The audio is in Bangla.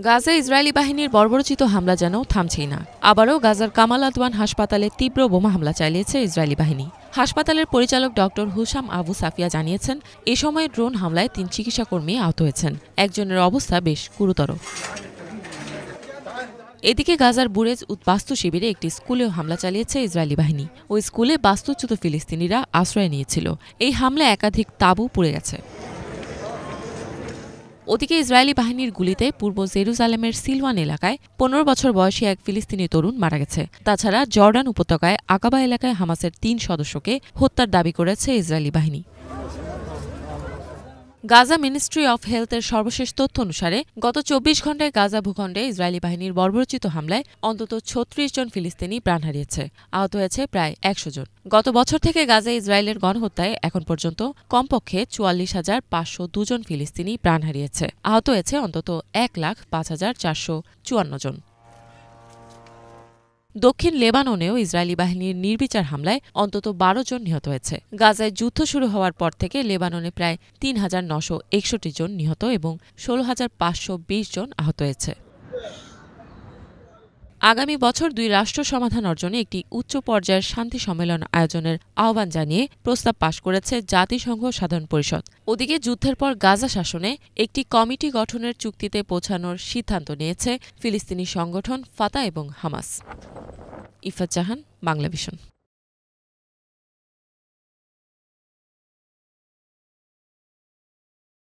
গাজায় ইসরায়েলি বাহিনীর বর্বরোচিত হামলা যেন থামছেই না। আবারও গাজার কামাল আদওয়ান হাসপাতালে তীব্র বোমা হামলা চালিয়েছে ইসরায়েলি বাহিনী। হাসপাতালের পরিচালক ডক্টর হুসাম আবু সাফিয়া জানিয়েছেন, এ সময় ড্রোন হামলায় ৩ চিকিৎসাকর্মী আহত হয়েছেন। একজনের অবস্থা বেশ গুরুতর। এদিকে গাজার বুরেজ বাস্তু শিবিরে একটি স্কুলেও হামলা চালিয়েছে ইসরায়েলি বাহিনী। ওই স্কুলে বাস্তুচ্যুত ফিলিস্তিনিরা আশ্রয় নিয়েছিল। এই হামলায় একাধিক তাঁবু পুড়ে গেছে। ওদিকে ইসরায়েলি বাহিনীর গুলিতে পূর্ব জেরুজালেমের সিলওয়ান এলাকায় ১৫ বছর বয়সী এক ফিলিস্তিনি তরুণ মারা গেছে। তাছাড়া জর্ডান উপত্যকায় আকাবা এলাকায় হামাসের ৩ সদস্যকে হত্যার দাবি করেছে ইসরায়েলি বাহিনী। গাজা মিনিস্ট্রি অফ হেলথের সর্বশেষ তথ্য অনুসারে গত ২৪ ঘণ্টায় গাজা ভূখণ্ডে ইসরায়েলি বাহিনীর বর্বরোচিত হামলায় অন্তত ৩৬ জন ফিলিস্তিনি প্রাণ হারিয়েছে। আহত হয়েছে প্রায় ১০০ জন। গত বছর থেকে গাজায় ইসরায়েলের গণহত্যায় এখন পর্যন্ত কমপক্ষে ৪৪,৫০২ জন ফিলিস্তিনি প্রাণ হারিয়েছে। আহত হয়েছে অন্তত ১,৫,৪৫৪ জন। দক্ষিণ লেবাননেও ইসরায়েলি বাহিনীর নির্বিচার হামলায় অন্তত ১২ জন নিহত হয়েছে। গাজায় যুদ্ধ শুরু হওয়ার পর থেকে লেবাননে প্রায় ৩,৯৬১ জন নিহত এবং ১৬,৫২০ জন আহত হয়েছে। আগামী বছর ২ রাষ্ট্র সমাধান অর্জনে একটি উচ্চ পর্যায়ের শান্তি সম্মেলন আয়োজনের আহ্বান জানিয়ে প্রস্তাব পাশ করেছে জাতিসংঘ সাধারণ পরিষদ। ওদিকে যুদ্ধের পর গাজা শাসনে একটি কমিটি গঠনের চুক্তিতে পৌঁছানোর সিদ্ধান্ত নিয়েছে ফিলিস্তিনি সংগঠন ফাতাহ এবং হামাস। ইফাত জাহান, বাংলাভিশন।